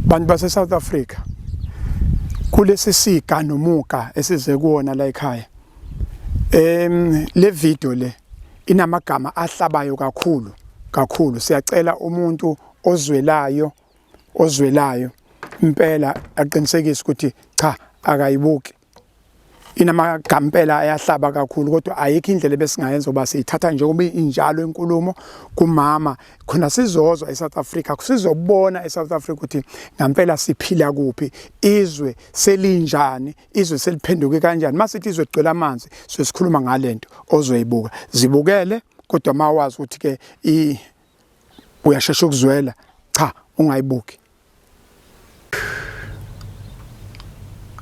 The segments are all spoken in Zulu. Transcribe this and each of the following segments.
bantu base South Africa kulesi siga nomuka esize kuona la ekhaya le video le inamagama ahlabayo kakhulu siyacela umuntu ozwelayo impela aqinisekise ukuthi cha akayibuki inamagampela ayahlaba kakhulu kodwa ayikho indlela besingayenza oba siyithatha njengoba injalo enkulumo kumama khona sizozwa eSouth Africa kusizobona eSouth Africa ukuthi ngempela siphila kuphi izwe selinjani izwe seliphenduke kanjani masithi izwe gcwele amanzi sesikhuluma ngalento ozoyibuka zibukele kodwa mawazi ukuthi ke uyashesha ukuzwela cha ungayibuki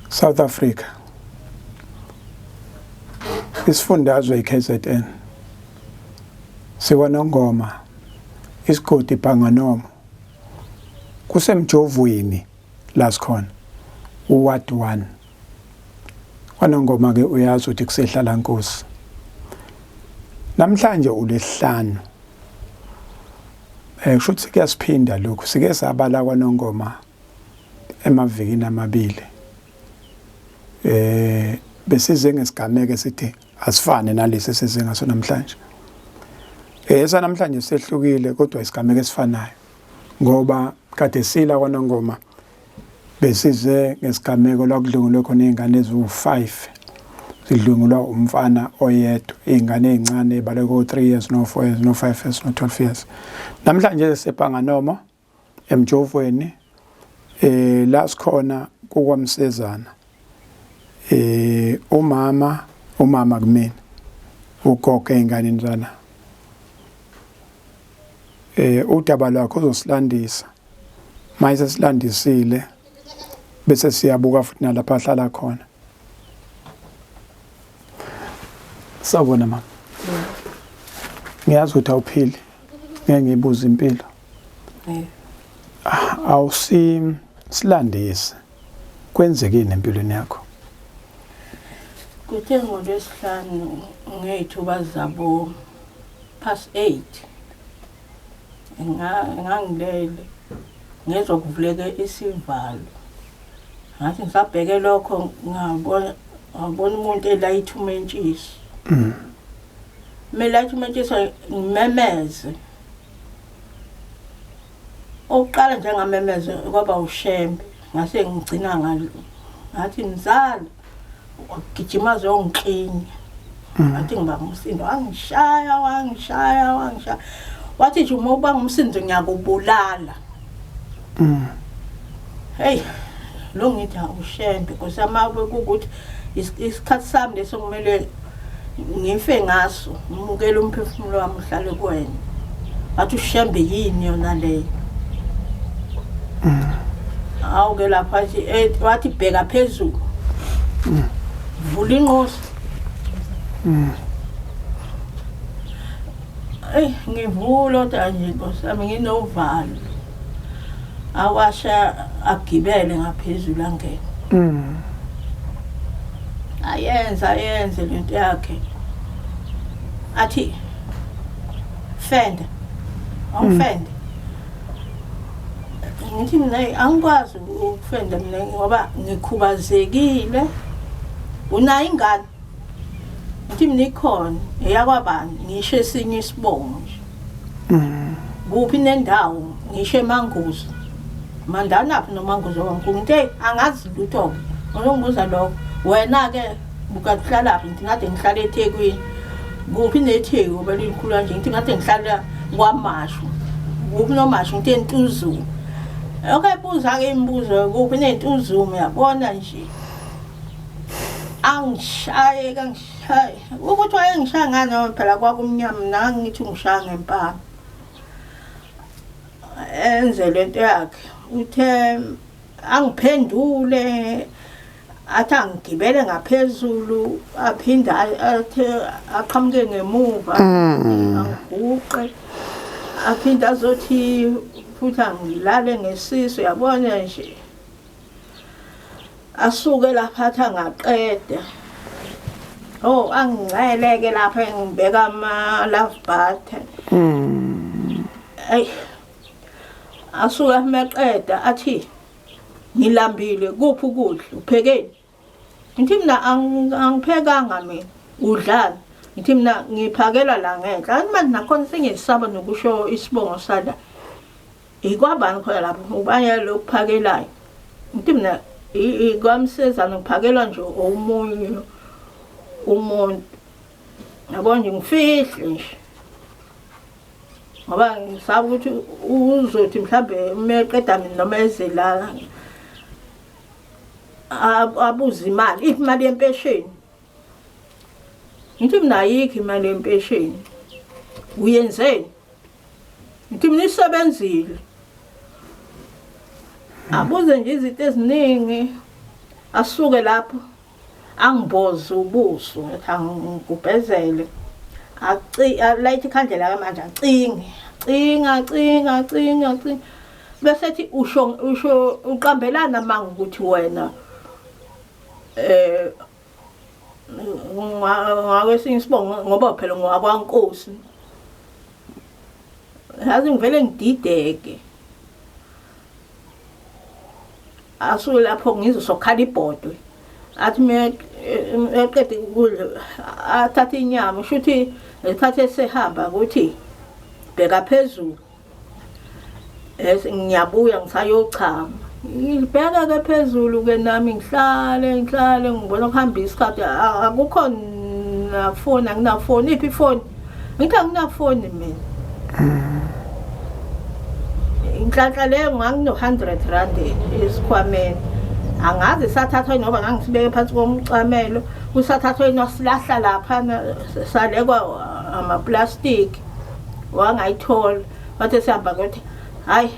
South Africa isifundazwe iKZN siwanongoma isigodi bhanganomo kusemjovweni la sikhona uward 1 wanongoma ke uyazi ukuthi kusehlala Nkosi namhlanje ulesihlanu kusho ukuthi kuyasiphinda lokho sike sabala kwanongoma emavikini amabili besize ngesigameke sithi asifane nalesi esize ngaso namhlanje namhlanje sehlukile kodwa isigameke esifanayo ngoba kade sila kwanongoma besize ngesigameko la kudlungulwe khona izingane eziwu5 zidlungulwa umfana oyedwa izingane ezincane baleko 3 years no 4 years no 5 years no 12 years namhlanje sebhanganoma emjovweni la sikhona kukwamsezana umama kumina ugogo einganeni zana udaba lwakho uzosilandisa mayise silandisile bese siyabuka futhi nalapha ahlala khona sawubona mama ngiyazi ukuthi awuphili ngeke ngibuza impilo silandise kwenzekeni empilweni yakho kuthe ngolwesihlanu ngeyithuba zabo +8 ngangilele ngezwe kuvuleke isivalo ngathi ngisabheke lokho ngabona umuntu elayitha umentshisi melayitha umentshisi ngimemeze oqala nje ngamemeze kwaba ushembe ngase ngigcina ngalo ngathi mzala gijima zongiklini athi ngiba umsindo wangishaya wathi nje uma uba ngumsindo ngiyakubulala hey lo ngithi awushembe kusamawe ukuthi isikhathi sami leso kumele ngife ngaso ngimukele umphefumulo wami uhlale kuwena wathi ushembe yini yona leyo awuke lapha wathi bheka phezulu vula inqosi ngivula nje Nkosi yami nginovalo awasha agibele ngaphezulu angena ayenze lento yakhe athi fenda awufende ngithi mina angikwazi ukufenda mina ngoba ngikhubazekile unayo ingane ngithi mina ikhona eyakwabani ngisho esinye isibongo kuphi nendawo ngisho emanguzo mandanaphi nomanguzo wankunte angazi lutho ngizongibuza lo wena ke bukahlala ngithi ngade ngihlala eThekwini kuphi neThekwini ngoba likhulu nje ngithi ngade ngihlala kwaMashu kuphi noMashu ngithi eNtuzu buza ke imibuzo kuphi neNtuzu uyabona nje angishaye ukuthi wayengishaya ngani phela kwakumnyama nanga ngithi ngishaya ngempama enze lento yakhe uthe angiphendule athi angigibele ngaphezulu aphinda aqhamuke ngemuva angiguqe aphinda azothi futhi angilale ngesiso yabona nje asuke lapha athi angaqeda angiceleke lapha ngibeka ama love button asuka maqeda athi ngilambile kuphi ukudla uphekeni ngithi mina angiphekanga mina udlala ngithi mina ngiphakela la ngenhla athi manje nakhona sengiyisaba nokusho isibongo sala ikwabani khona lapho ubanye lokuphakelayo ngithi mina ikwamsezana ngiphakelwa nje omunye umuntu yabona nje ngifihle nje ngoba ngisaba ukuthi uzothi mhlambe umeqeda mina noma ezela abuza imali yempesheni ngithi mina ayikho imali yempesheni uyenzeni ngithi mina isebenzile abuze nje izinto eziningi asuke lapho angiboze ubuso angigubhezele alayithe ikhandlela kamanje acinga bese ethi usho uqambelana manga ukuthi wena ngakwesinye isibongo ngoba phela ngwakwankosi yazi ngivele ngidideke asuke lapho ngizosokhala ibhodwe athi eqede ukudla athatha inyama shuthi lesikhathi esehamba ukuthi bheka phezulu ngiyabuya ngisayochama ngibheka ke phezulu ke nami ngihlale ngibona kuhamba isikhathi akukho nafoni anginafoni iphi ifoni ngithi anginafoni mina inhlanhla leyo ngangino-100 rand esikhwameni angazi sathathwa noma ngangisibeke phansi komcamelo kusathathwa nosilahla laphana salekwa amaplastiki wangayithola bathe sihamba kuthi hayi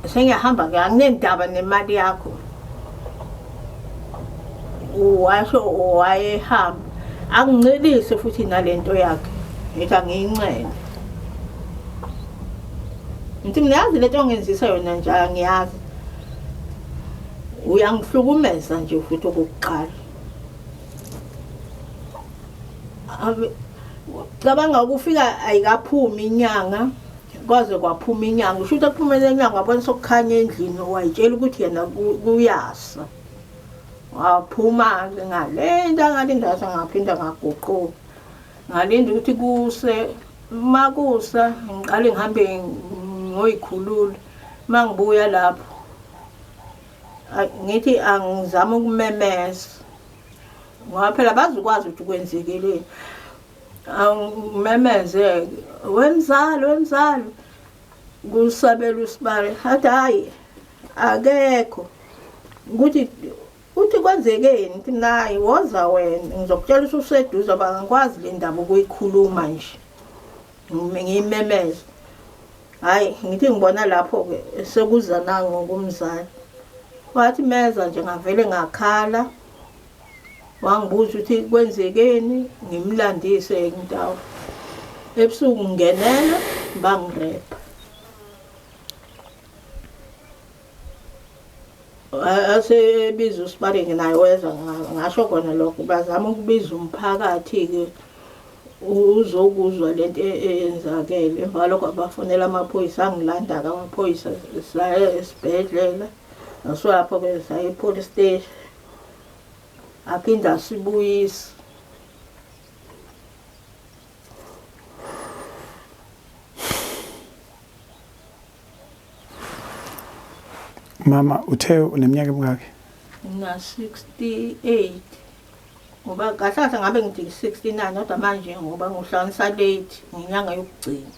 sengiyahamba ke anginendaba nemali yakho washo wayehamba angincelise futhi nalento yakhe ethi angiyincele ngithi mina yazi lento ongenzisa yona njalo ngiyazi uyangihlukumeza nje futhi okokuqala cabanga ukufika ayikaphumi inyanga kwaze kwaphuma inyanga usho ukuthi akuphumele inyanga wabona sokukhanya endlini wayitshela ukuthi yena kuyasa waphuma ngalento angalinda ngaphinda ngaguquka ngalinda ukuthi kuse makusa ngiqale ngihambe ngoyikhulula mangibuya lapho ngithi angizama ukumemeza ngoba phela bazukwazi ukuthi kwenzekile angimemeze wemzalo kusabela usibale hathi hayi akekho ukuthi uthi kwenzekeni ukuthi nayi woza wena ngizokutshela ukuthi useduze bangakwazi le ndaba ukuyikhuluma nje ngimemeze hayi ngithi ngibona lapho ke sekuza nangokumzali wathi meza nje ngavele ngakhala wangibuza ukuthi kwenzekeni ngimlandise indawo ebusuku ngingenela bangirepa asebiza usibale nginaye weza ngasho khona lokho bazama ukubiza umphakathi ke uzokuzwa lento eyenzakele emva lokho abafonela amaphoyisa angilanda amaphoyisa saya esibhedlela naswapho ke saya epolice station aphinda sibuyisa mama uthe uneminyaka emingaki na 68 ngoba kahlahla ngabe ngithi 69 kodwa manje ngoba ngohlanganisa late ngenyanga yokugcina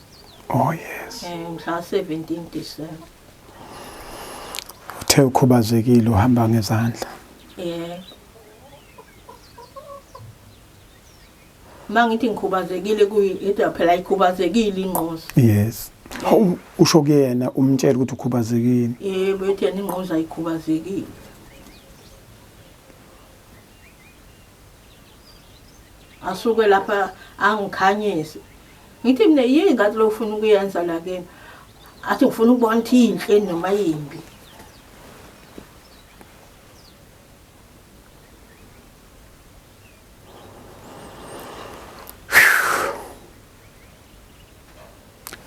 oh yes mhla 17 December uthe ukhubazekile uhamba ngezandla mangithi ngikhubazekile kuyithi phela ikhubazekile inqozo yes usho kuyena umtshela ukuthi ukhubazekile yebo ethi yena inqozo ayikhubazekile asuke lapha angikhanyise ngithi mina yini ngathi lo ufuna ukuyenza la kimi athi ngifuna ukubona ukuthi inhle noma yimbi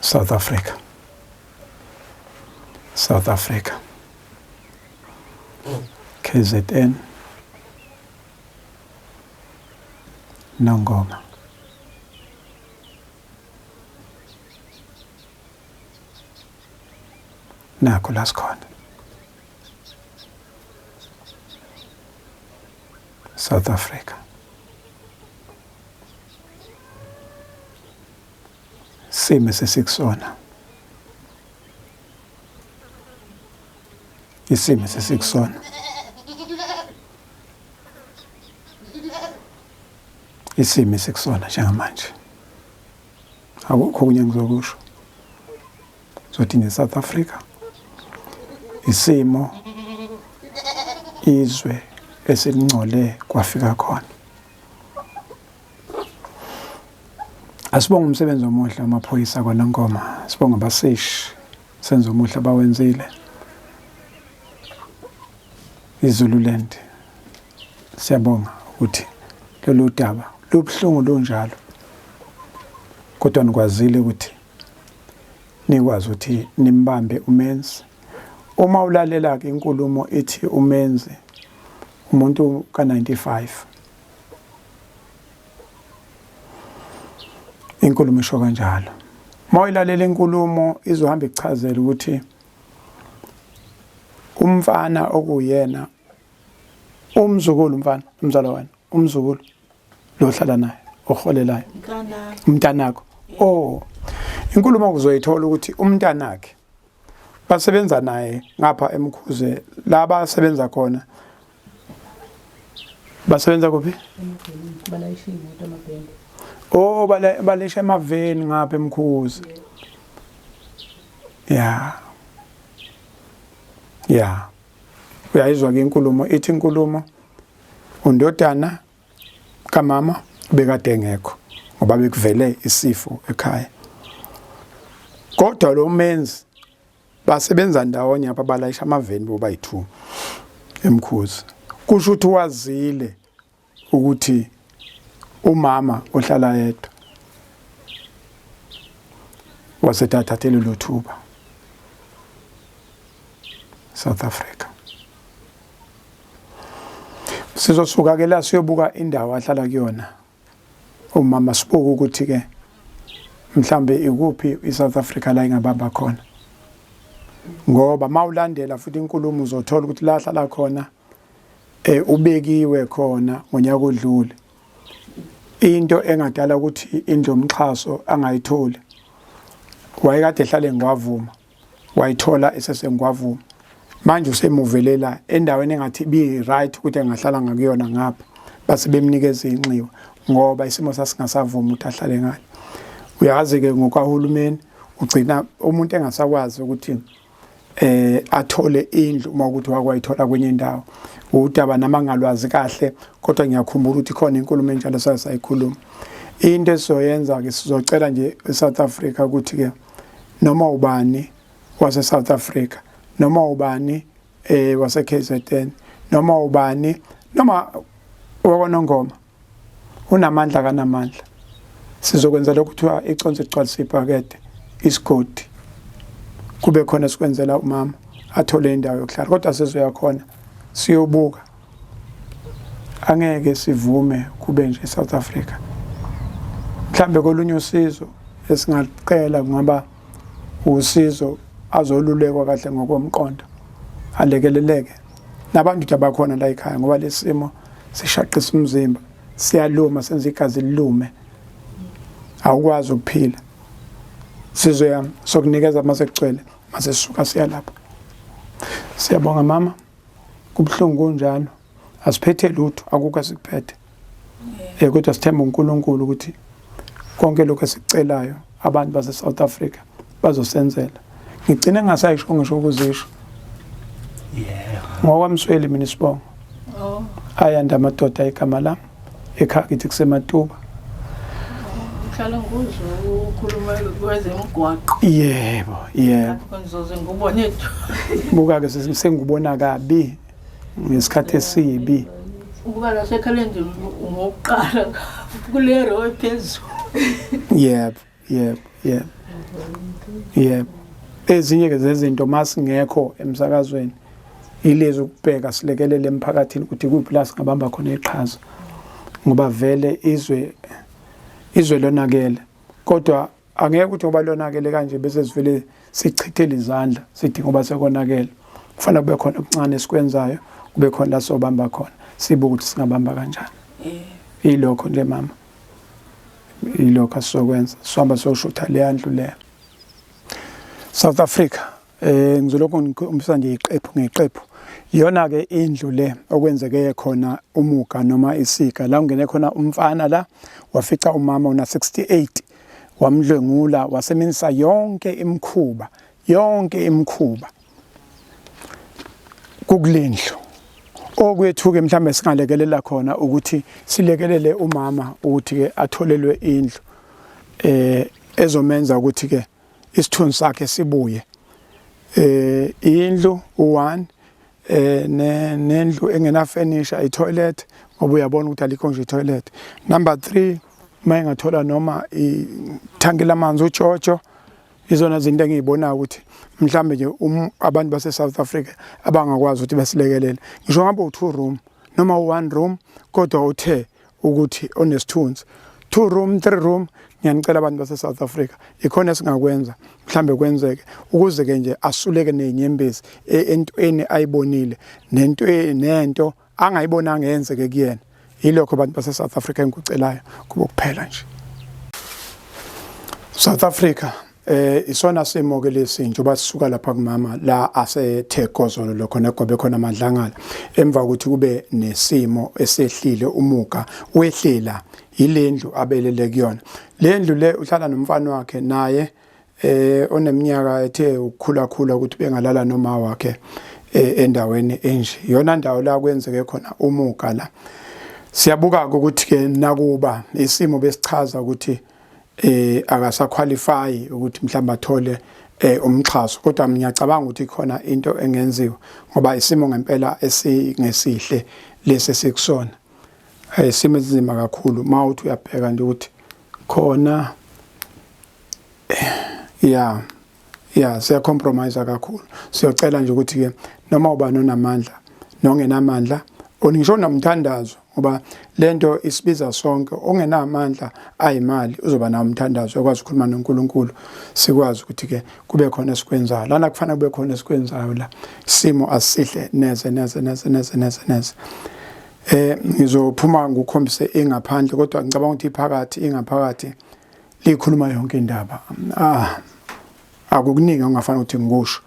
South Africa KZN, Nongoma. Nakho la sikhona. South Africa. Simo sesikusona. Isimo sesikusona. Isimo sekusona njengamanje. Akukho okunye ngizokusho. Zothi ngeSouth Africa isimo izwe esilingcole kwafika khona. Asibonga umsebenzi omuhle amaphoyisa kwaNongoma, sibonga abaseshi senzo omuhle abawenzile. iZululand siyabonga ukuthi lolu daba lubhlungu lunjalo, kodwa nikwazile ukuthi nikwazi ukuthi nimbambe umenzi. Uma ulalela ke inkulumo ethi umenzi umuntu ka95, inkulumo isho kanjalo. Uma uyilalela inkulumo izohamba ichazela ukuthi umfana okuyena umzukulu, umfana umzalo wena, umzukulu lo hlala naye oholelayo umntanakho. Inkulumo kuzoyithola ukuthi umntanakhe basebenza naye ngapha eMkhuze, la basebenza khona. Basebenza kuphi? Balayisha emaveni ngapha eMkhuze. Uyayizwa ke inkulumo ithi inkulumo undodana kamama bekade engekho ngoba bekuvele isifo ekhaya. Kodwa lo menzi basebenza ndawonye apha balayisha amaveni boba yi2 eMkhuze. Kusho ukuthi wazile ukuthi umama ohlala yedwa wasethathathele lo thuba South Africa. Sizosuka ke la siyobuka indawo ahlala kuyona umama, sibuka ukuthi ke mhlambe ikuphi iSouth Africa la ingabamba khona, ngoba mawulandela futhi inkulumo uzothola ukuthi la hlala khona ubekiwe khona ngonyaka odlule. Into engadala ukuthi indlomxhaso angayitholi, wayekade ehlale ngwavuma, wayithola esesengwavuma. Manje usemuvelela endaweni engathi bi right ukuthi engahlala ngakuyona ngapha, base bemnikeza inxiwa ngoba isimo sasingasavuma ukuthi ahlale ngayo. Uyazi ke ngokahulumeni ugcina umuntu engasakwazi ukuthi athole indlu uma ukuthi wakwayithola kwenye indawo. Udaba namangalwazi kahle, kodwa ngiyakhumbula ukuthi khona inkulumo enjalo sayikhuluma. Into esizoyenza ke sizocela nje eSouth Africa ukuthi ke noma ubani wase South Africa, noma ubani wase KZN, noma ubani noma wakwaNongoma unamandla kanamandla, sizokwenza lokho kuthiwa iconsi igcwalisa ibhakede isigodi, kube khona sikwenzela umama athole indawo yokuhlala. Kodwa sizoya khona siyobuka, angeke sivume kube nje eSouth Africa. Mhlambe kolunye usizo esingacela ngaba usizo azolulekwa kahle ngokomqondo, alekeleleke nabantu abakhona la ekhaya, ngoba lesimo sishaqisa umzimba, siyaluma, senza igazi lilume, awukwazi ukuphila. Sizoya sokunikeza masegcwele mase sisuka siya lapha. Siyabonga mama, kubhlungu kunjalo, asiphethe lutho, akukho sikuphethe. Kodwa sithemba uNkulunkulu ukuthi konke lokho esicelayo abantu base South Africa bazosenzela. Ngigcine ngasayisho ngisho ukuzisho. Ngoba Msweli mina sibonga. Ayanda amadoda igama lami ekhaya kithi kuseMatuba. Uhlala nguzwe ukhuluma kwezemgwaqo. Yebo. Konzoze ngubone ethu. Buka ke sengubona kabi ngesikhathi esibi. Ubuka la sekhalende ngokuqala kule row phezulu. Yebo. Ezinye ke zezinto masingekho emsakazweni ilezi ukubheka silekelele emphakathini ukuthi kuphi la singabamba khona iqhaza ngoba vele izwe lonakele kodwa angeke ukuthi ngoba lonakele kanje bese sivele sichithele izandla sithi ngoba sekonakele kufanele kube khona okuncane esikwenzayo kube khona la sobamba khona sibe ukuthi singabamba kanjani ilokho nje mama ilokho asokwenza sohamba soshutha le yandlu le South Africa ngizolokho ngikumbisa nje iqephu ngeqephu iyona ke indlu le okwenzeke khona umuga noma isika la ungene khona umfana la wafica umama una 68 wamdlwengula waseminisa yonke imkhuba kukulendlu okwethuke mhlambe singalekelela khona ukuthi silekelele umama ukuthi ke atholelwe indlu ezomenza ukuthi ke isithunzi sakhe sibuye indlu u1 nendlu engena furniture itoilet ngoba uyabona ukuthi alikho nje itoilet number 3 mayingathola noma ithangi lamanzi ujojo izona zinto engiyibona ukuthi mhlambe nje abantu base South Africa abangakwazi ukuthi basilekelele ngisho ngabe u2 room noma u1 room kodwa uthe ukuthi onesithunzi 2 room 3 room ngiyanicela abantu base South Africa ikhona singakwenza mhlambe kwenzeke ukuze ke nje asuleke nezinyembezi entweni ayibonile nento angayibonanga yenzeke kuyena ilokho abantu base South Africa engikucelayo kuba kuphela nje South Africa isona simo ke lesi njengoba sisuka lapha kumama la asethe gozolo lokho negobe khona amadlangala emva ukuthi kube nesimo esehlile umuga wehlela yilendlu abelele kuyona lendlu le uhlala nomfana wakhe naye oneminyaka ethe ukukhula ukuthi bengalala noma wakhe endaweni enje yona ndawo la kwenzeke khona umuga la siyabuka ukuthi ke nakuba isimo besichaza ukuthi akasaqualify ukuthi mhlawumbe athole umxhaso kodwa ngiyacabanga ukuthi khona into engenziwa ngoba isimo ngempela esingesihle lesi sekusona isimo esinzima kakhulu mawuthi uyabheka nje ukuthi khona siya compromise kakhulu siyocela nje ukuthi ke noma uba nonamandla nongenamandla onisho nomthandazo ngoba lento isibiza sonke ongenamandla ayimali uzoba nawo umthandazo okwazi ukukhuluma noNkulunkulu sikwazi ukuthi ke kube khona esikwenzayo lana kufanele kube khona esikwenzayo la isimo asihle neze ngizophuma ngukhombise engaphandle kodwa ngicabanga ukuthi ingaphakathi likhuluma yonke indaba akukuningi ongafana ukuthi ngikusho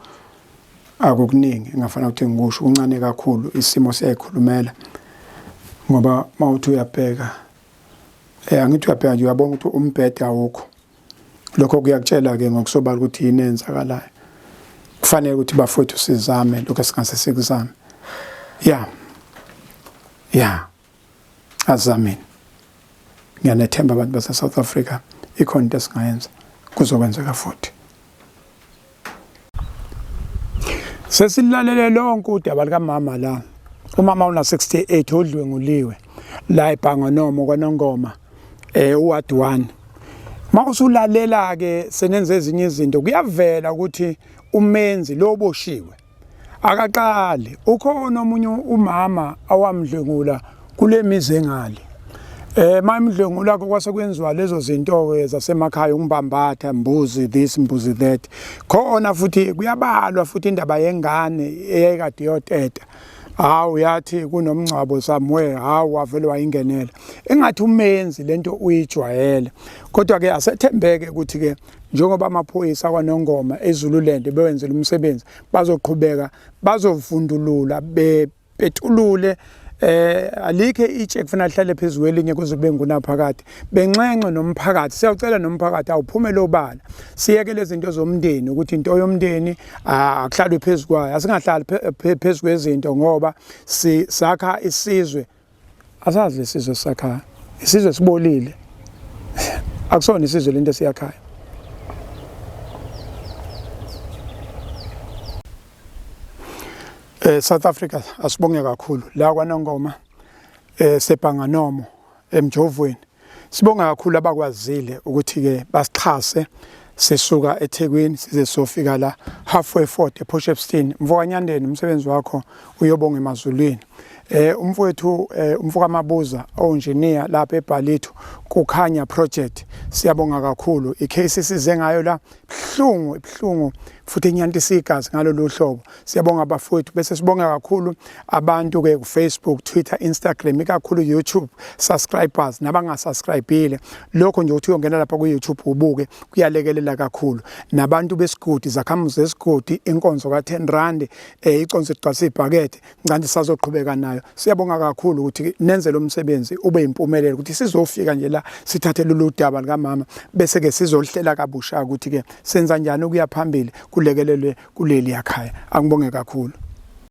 akukuningi ngafana ukuthi ngikusho uncane kakhulu isimo siyayikhulumela ngoba mawuthi uyabheka angithi uyabheka nje uyabona ukuthi umbhede awukho lokho kuyakutshela ke ngokusobala ukuthi yini enzakalayo kufanele ukuthi bafowethu sizame lokho singase sikuzame azamini ngiyanethemba abantu base South Africa ikhona into esingayenza kuzokwenzeka futhi sesilalele lonke udaba likamama la umama una 68 odlwenguliwe la eBhanga nomo kwaNongoma uward 1 mawusulalela ke senenze ezinye izinto kuyavela ukuthi umenzi loboshiwe akaqali ukhona omunye umama awamdlwengula kule mizi engale mayimdlwengula kwase kwenziwa lezo zinto ke zasemakhaya umbambatha mbuzi this mbuzi that khona futhi kuyabalwa futhi indaba yengane eyayikade yoteta yathi kunomncwabo somewhere wavele wayingenela engathi umenzi lento uyijwayele kodwa ke asethembeke ukuthi ke njengoba amaphoyisa kwaNongoma eZululand bewenzela umsebenzi bazoqhubeka bazovundulula betulule alikhe itshe kufanele lihlale phezulu elinye kuze kube ngunaphakade benxenxe nomphakathi siyacela nomphakathi awuphumele obala siyeke lezi zinto zomndeni ukuthi into yomndeni akuhlalwe phezulu kwayo asingahlali phezulu kwezinto ngoba sakha isizwe asazi lesizwe sakha isizwe sibolile akusona isizwe lento siyakhaya South Africa asibonge kakhulu la kwaNongoma seBhanga nomo emjovweni sibonga kakhulu abakwazile ukuthi ke basixhase sisuka eThekwini size sofika la halfway Fort ePortshepstone. Mfoka Nyandeni, umsebenzi wakho uyobonga emazulwini. Umfowethu umfoka Mabuza engineer lapha eBhalithu kukhanya project, siyabonga kakhulu. Icase size ngayo la ibhlungu futhi inyantisa igazi ngalo lohlobo. Siyabonga abafowethu, bese sibonga kakhulu abantu ke ku Facebook, Twitter, Instagram, ikakhulu YouTube subscribers nabangasubscribile. Lokho nje uthi uyongena lapha ku YouTube ubuke, kuyalekelela kakhulu. Nabantu besigodi, zakhamuzi zesigodi, inkonzo ka R10, iconzo eqhasa ibhakede, ngani sazoqhubeka nayo. Siyabonga kakhulu ukuthi nenze lo msebenzi ube impumelelo, ukuthi sizofika nje la sithathe lolu daba likamama bese ke sizohlela kabusha ukuthi ke senza njani ukuya phambili kulekelelwe kuleli yakhaya. Angibonge kakhulu.